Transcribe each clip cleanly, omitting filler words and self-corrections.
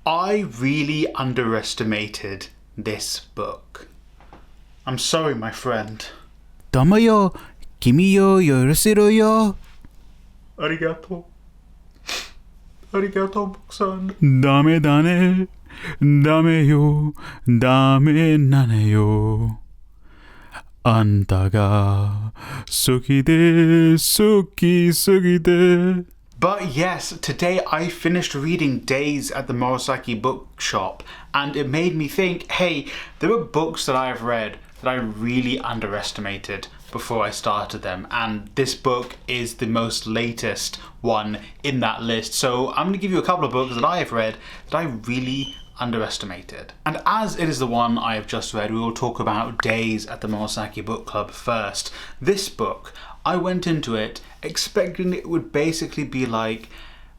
I really underestimated this book. I'm sorry, my friend. どうもよ、君よ、許せろよ。ありがとう。ありがとう、僕さん。ダメだね。ダメよ。ダメなのよ。あんたが好きで好きすぎて。But yes, today I finished reading Days at the Morisaki Bookshop, and it made me think, hey, there were books that I have read that I really underestimated before I started them, and this book is the most latest one in that list. So I'm going to give you a couple of books that I have read that I really underestimated. And as it is the one I have just read, we will talk about Days at the Morisaki Book Club first. This book, I went into it expecting it would basically be like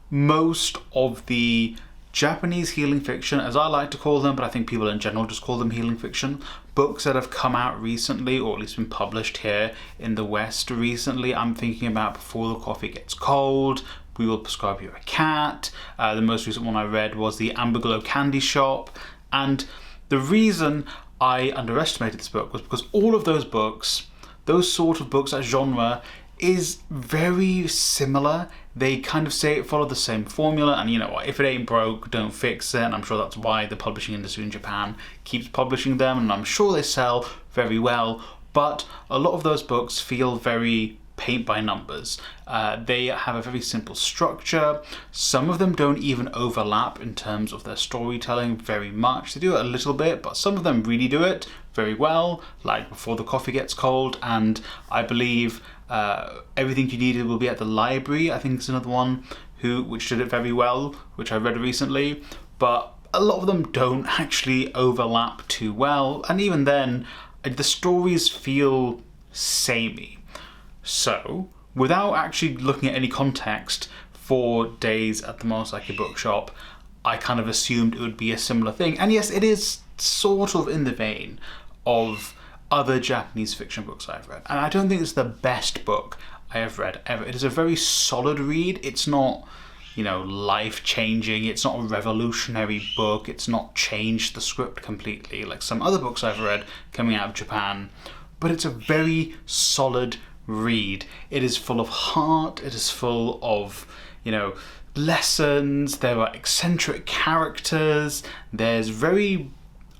most of the Japanese healing fiction, as I like to call them, but I think people in general just call them healing fiction, books that have come out recently, or at least been published here in the West recently. I'm thinking about Before the Coffee Gets Cold, We Will Prescribe You a Cat. The most recent one I read was The Amberglow Candy Shop. And the reason I underestimated this book was because all of those books, those sort of books, that genre, is very similar. They kind of say it followed the same formula, and you know what, if it ain't broke, don't fix it, and I'm sure that's why the publishing industry in Japan keeps publishing them, and I'm sure they sell very well, but a lot of those books feel very paint by numbers. They have a very simple structure. Some of them don't even overlap in terms of their storytelling very much. They do it a little bit, but some of them really do it very well, like Before the Coffee Gets Cold, and I believe Everything You Needed Will Be at the Library, I think it's another one which did it very well, which I read recently, but a lot of them don't actually overlap too well, and even then the stories feel samey. So, without actually looking at any context for Days at the Morisaki Bookshop, I kind of assumed it would be a similar thing. And yes, it is sort of in the vein of other Japanese fiction books I've read. And I don't think it's the best book I have read ever. It is a very solid read. It's not, you know, life-changing. It's not a revolutionary book. It's not changed the script completely like some other books I've read coming out of Japan. But it's a very solid read. It is full of heart. It is full of, you know, lessons. There are eccentric characters. There's very,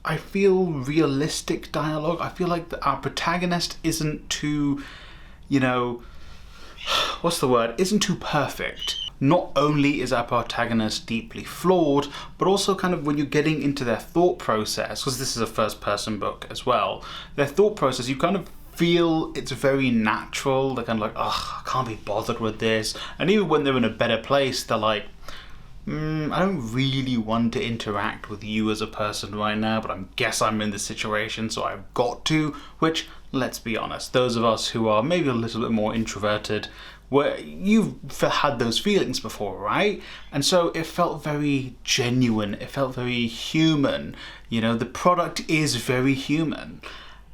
I feel, realistic dialogue. I feel like our protagonist isn't too, you know, what's the word? Isn't too perfect. Not only is our protagonist deeply flawed, but also kind of when you're getting into their thought process, because this is a first-person book as well, their thought process, you kind of feel it's very natural. They're kind of like, ugh, I can't be bothered with this. And even when they're in a better place, they're like, I don't really want to interact with you as a person right now, but I guess I'm in this situation, so I've got to. Which, let's be honest, those of us who are maybe a little bit more introverted, you've had those feelings before, right? And so it felt very genuine. It felt very human. You know, the product is very human.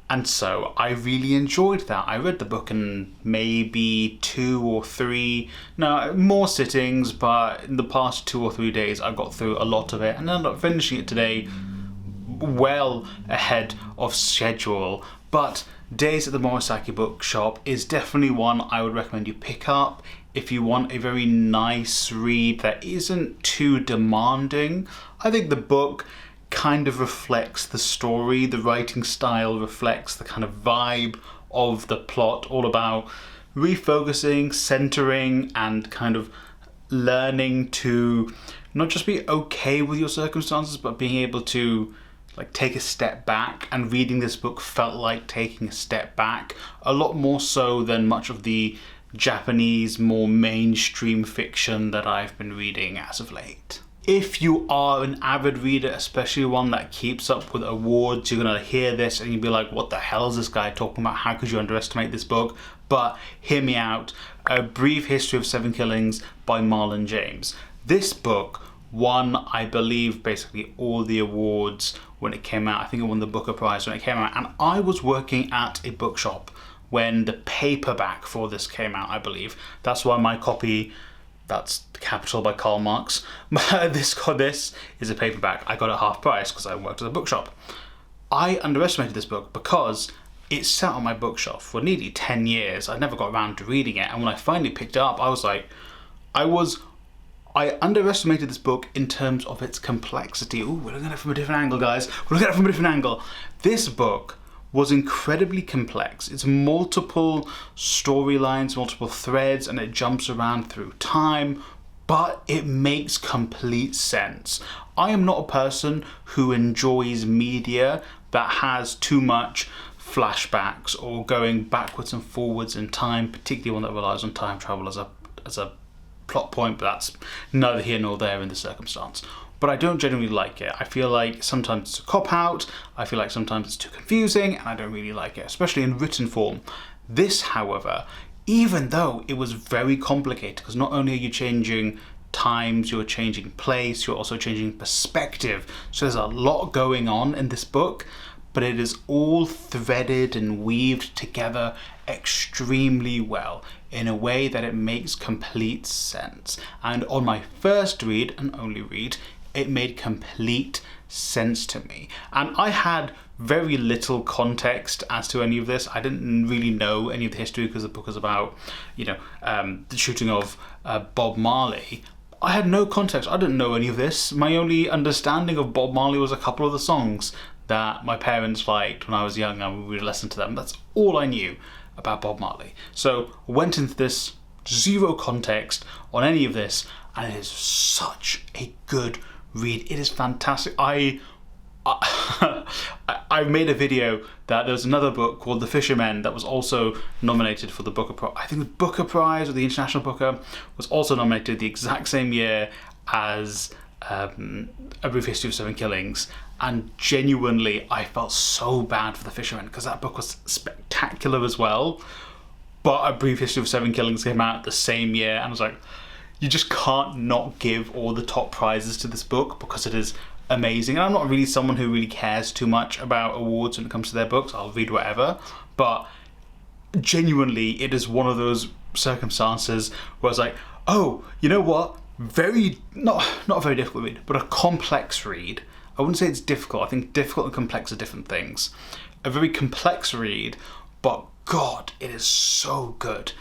And so I really enjoyed that. I read the book in maybe 2 or 3, no, more sittings, but in the past 2 or 3 days I got through a lot of it and ended up finishing it today well ahead of schedule. But Days at the Morisaki Bookshop is definitely one I would recommend you pick up if you want a very nice read that isn't too demanding. I think the book kind of reflects the story. The writing style reflects the kind of vibe of the plot, all about refocusing, centering, and kind of learning to not just be okay with your circumstances, but being able to like take a step back. And reading this book felt like taking a step back, a lot more so than much of the Japanese, more mainstream fiction that I've been reading as of late. If you are an avid reader, especially one that keeps up with awards, you're going to hear this and you'll be like, what the hell is this guy talking about? How could you underestimate this book? But hear me out. A Brief History of 7 Killings by Marlon James. This book won, I believe, basically all the awards when it came out. I think it won the Booker Prize when it came out. And I was working at a bookshop when the paperback for this came out, I believe. That's why my copy That's the capital by Karl Marx. This is a paperback. I got it half price because I worked at a bookshop. I underestimated this book because it sat on my bookshelf for nearly 10 years. I never got around to reading it, and when I finally picked it up, I was like, I underestimated this book in terms of its complexity. Ooh, we're looking at it from a different angle, guys. We're looking at it from a different angle. This book was incredibly complex. It's multiple storylines, multiple threads, and it jumps around through time, but it makes complete sense. I am not a person who enjoys media that has too much flashbacks or going backwards and forwards in time, particularly one that relies on time travel as a plot point, but that's neither here nor there in the circumstance. But I don't generally like it. I feel like sometimes it's a cop-out, I feel like sometimes it's too confusing, and I don't really like it, especially in written form. This, however, even though it was very complicated, because not only are you changing times, you're changing place, you're also changing perspective, so there's a lot going on in this book, but it is all threaded and weaved together extremely well in a way that it makes complete sense. And on my first read, and only read, it made complete sense to me. And I had very little context as to any of this. I didn't really know any of the history because the book was about, the shooting of Bob Marley. I had no context. I didn't know any of this. My only understanding of Bob Marley was a couple of the songs that my parents liked when I was young and we would listen to them. That's all I knew about Bob Marley. So I went into this zero context on any of this, and it is such a good read. It is fantastic. I made a video that there was another book called The Fishermen that was also nominated for the Booker Prize. I think the Booker Prize or the International Booker was also nominated the exact same year as A Brief History of Seven Killings. And genuinely, I felt so bad for The Fishermen because that book was spectacular as well. But A Brief History of Seven Killings came out the same year, and I was like, you just can't not give all the top prizes to this book because it is amazing. And I'm not really someone who really cares too much about awards when it comes to their books. I'll read whatever. But genuinely, it is one of those circumstances where I was like, oh, you know what? Not a very difficult read, but a complex read. I wouldn't say it's difficult. I think difficult and complex are different things. A very complex read, but God, it is so good.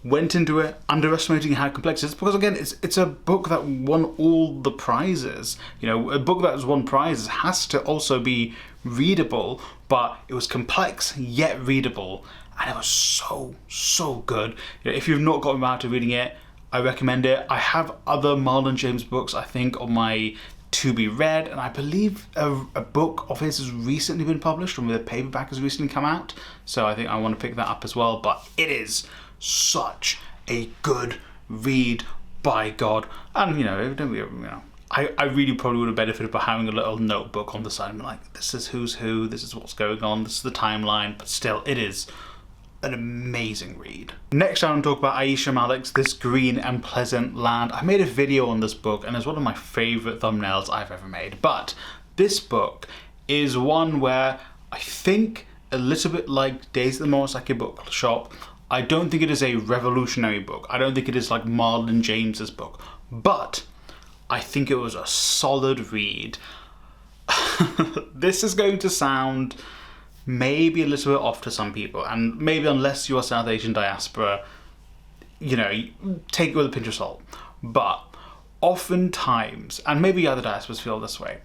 Went into it underestimating how complex it is because, again, it's a book that won all the prizes. A book that has won prizes has to also be readable, but it was complex yet readable, and it was so good. If you've not gotten around to reading it, I recommend it. I have other Marlon James books, I think, on my to be read, and I believe a book of his has recently been published, or the paperback has recently come out, so I think I want to pick that up as well. But it is such a good read, by God. And I really probably would have benefited by having a little notebook on the side and be like, this is who's who, this is what's going on, this is the timeline, but still, it is an amazing read. Next, I want to talk about Aisha Malik's This Green and Pleasant Land. I made a video on this book, and it's one of my favourite thumbnails I've ever made. But this book is one where I think, a little bit like Days at the Morisaki Bookshop, I don't think it is a revolutionary book. I don't think it is like Marlon James's book. But I think it was a solid read. This is going to sound maybe a little bit off to some people, and maybe unless you're South Asian diaspora, take it with a pinch of salt. But oftentimes, and maybe other diasporas feel this way,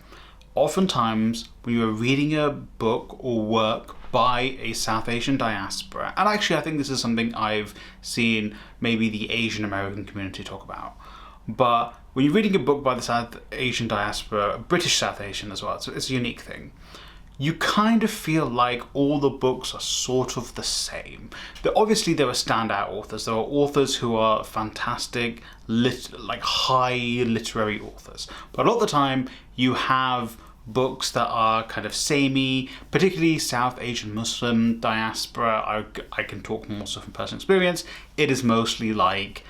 oftentimes when you're reading a book or work by a South Asian diaspora, and actually I think this is something I've seen maybe the Asian American community talk about, but when you're reading a book by the South Asian diaspora, British South Asian as well, so it's a unique thing, you kind of feel like all the books are sort of the same. Obviously there are standout authors. There are authors who are fantastic, high literary authors. But a lot of the time you have books that are kind of samey, particularly South Asian Muslim diaspora. I can talk more so from personal experience. It is mostly like,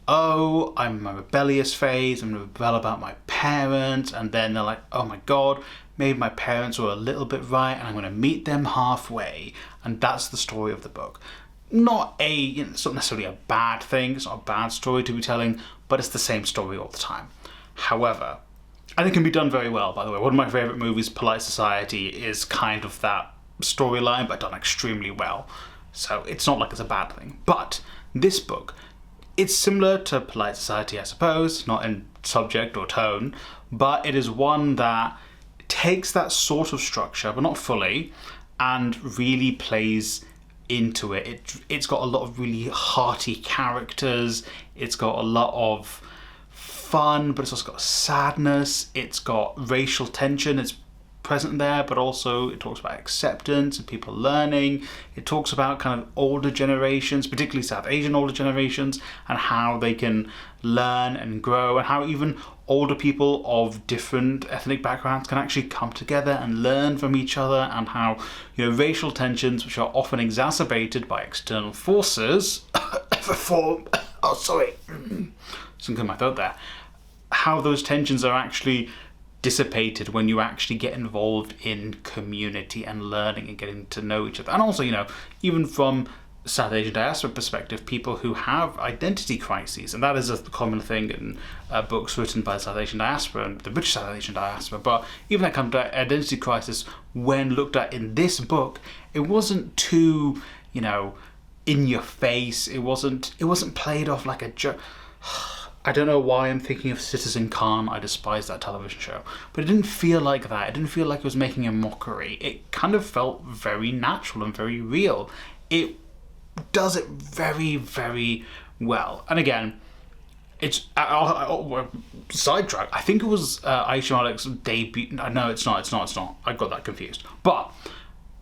oh, I'm in my rebellious phase, I'm going to rebel about my parents, and then they're like, oh my God, maybe my parents were a little bit right and I'm going to meet them halfway. And that's the story of the book. it's not necessarily a bad thing, it's not a bad story to be telling, but it's the same story all the time. However, and it can be done very well, by the way. One of my favourite movies, Polite Society, is kind of that storyline, but done extremely well. So it's not like it's a bad thing. But this book, it's similar to Polite Society, I suppose, not in subject or tone, but it is one that takes that sort of structure, but not fully, and really plays into it. It's got a lot of really hearty characters. It's got a lot of fun, but it's also got sadness. It's got racial tension. It's present there, but also it talks about acceptance and people learning. It talks about kind of older generations, particularly South Asian older generations, and how they can learn and grow, and how even older people of different ethnic backgrounds can actually come together and learn from each other, and how, you know, racial tensions, which are often exacerbated by external forces, something in my throat there, how those tensions are actually dissipated when you actually get involved in community and learning and getting to know each other. And also, you know, even from South Asian diaspora perspective, people who have identity crises, and that is a common thing in books written by the South Asian diaspora and the British South Asian diaspora, but even that kind of identity crisis, when looked at in this book, it wasn't too, you know, in your face. It wasn't played off like a joke. I don't know why I'm thinking of Citizen Khan. I despise that television show. But it didn't feel like that. It didn't feel like it was making a mockery. It kind of felt very natural and very real. It does it very, very well. And again, it's... sidetrack. I think it was Aisha Malik's debut... No, it's not. I got that confused. But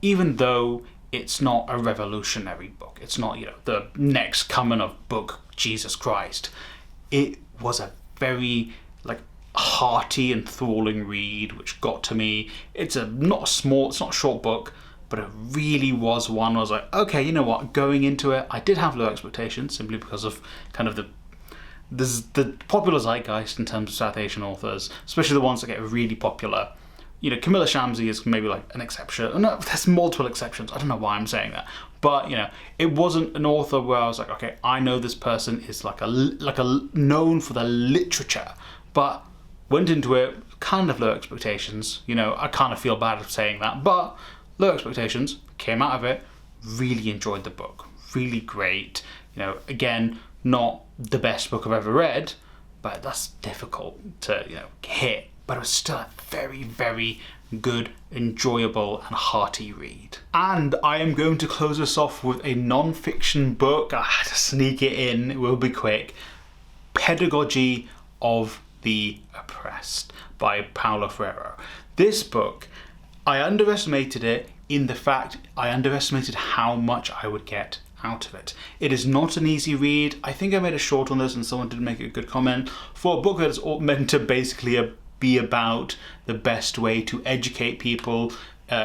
even though it's not a revolutionary book, it's not, you know, the next coming of book, Jesus Christ... It was a very, like, hearty, enthralling read, which got to me. It's not a short book, but it really was one where I was like, okay, you know what, going into it, I did have low expectations, simply because of kind of the popular zeitgeist in terms of South Asian authors, especially the ones that get really popular. You know, Camilla Shamsi is maybe like an exception. No, there's multiple exceptions. I don't know why I'm saying that. But, you know, it wasn't an author where I was like, okay, I know this person is like a known for their literature, but went into it kind of low expectations. You know, I kind of feel bad for saying that, but low expectations, came out of it, really enjoyed the book, really great. You know, again, not the best book I've ever read, but that's difficult to, you know, hit. But it was still a very, very good, enjoyable and hearty read. And I am going to close this off with a non-fiction book. I had to sneak it in, it will be quick. Pedagogy of the Oppressed by Paulo Freire. This book, I underestimated it in the fact I underestimated how much I would get out of it. It is not an easy read. I think I made a short on this and someone did make a good comment. For a book that's meant to basically be about the best way to educate people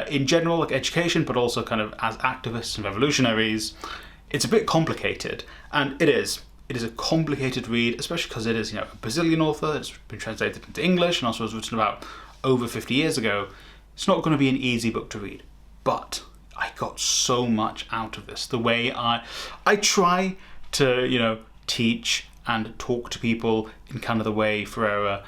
in general, like education, but also kind of as activists and revolutionaries, it's a bit complicated. And it is a complicated read, especially because it is, you know, a Brazilian author. It's been translated into English and also was written about over 50 years ago. It's not going to be an easy book to read, but I got so much out of this. The way I try to, you know, teach and talk to people in kind of the way Freire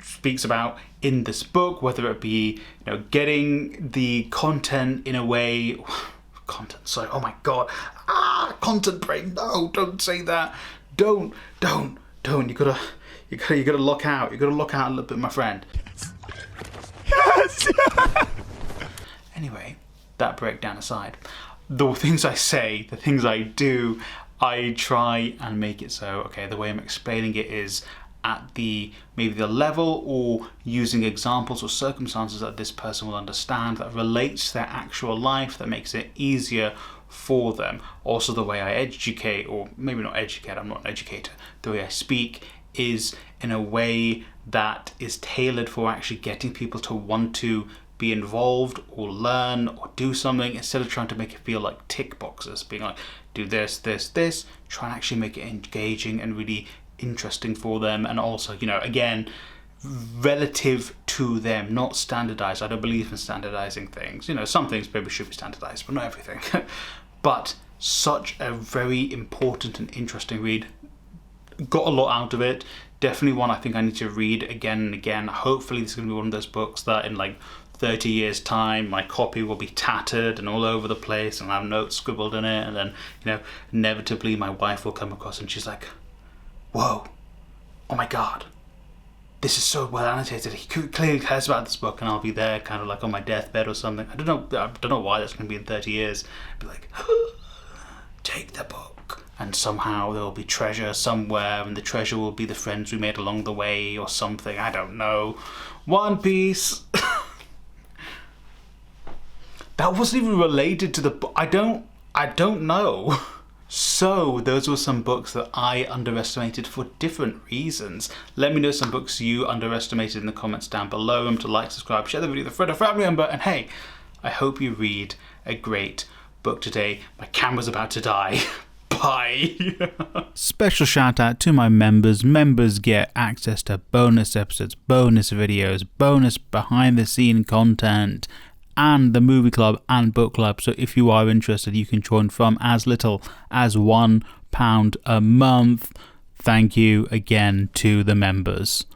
speaks about in this book, whether it be, you know, getting the content in a way, content brain, no, don't say that, don't, you gotta lock out a little bit, my friend. Yes. Anyway, that breakdown aside, the things I say, the things I do, I try and make it so, okay, the way I'm explaining it is at maybe the level or using examples or circumstances that this person will understand, that relates to their actual life, that makes it easier for them. Also, the way I educate, or maybe not educate, I'm not an educator, the way I speak is in a way that is tailored for actually getting people to want to be involved or learn or do something, instead of trying to make it feel like tick boxes, being like, do this, try and actually make it engaging and really interesting for them. And also, you know, again, relative to them, not standardized. I don't believe in standardizing things. You know, some things maybe should be standardized, but not everything. But such a very important and interesting read. Got a lot out of it. Definitely one I think I need to read again and again. Hopefully this is going to be one of those books that in like 30 years time my copy will be tattered and all over the place and I'll have notes scribbled in it, and then, you know, inevitably my wife will come across and she's like, whoa, oh my god, this is so well annotated, he clearly cares about this book, and I'll be there kind of like on my deathbed or something. I don't know why that's going to be in 30 years. I'll be like, take the book, and somehow there will be treasure somewhere, and the treasure will be the friends we made along the way or something. I don't know. One Piece. That wasn't even related to the book. I don't know. So those were some books that I underestimated for different reasons. Let me know some books you underestimated in the comments down below. Remember to like, subscribe, share the video with a friend or family member, and hey, I hope you read a great book today. My camera's about to die. Bye. Special shout out to my members. Members get access to bonus episodes, bonus videos, bonus behind the scene content, and the movie club and book club. So if you are interested, you can join from as little as £1 a month. Thank you again to the members.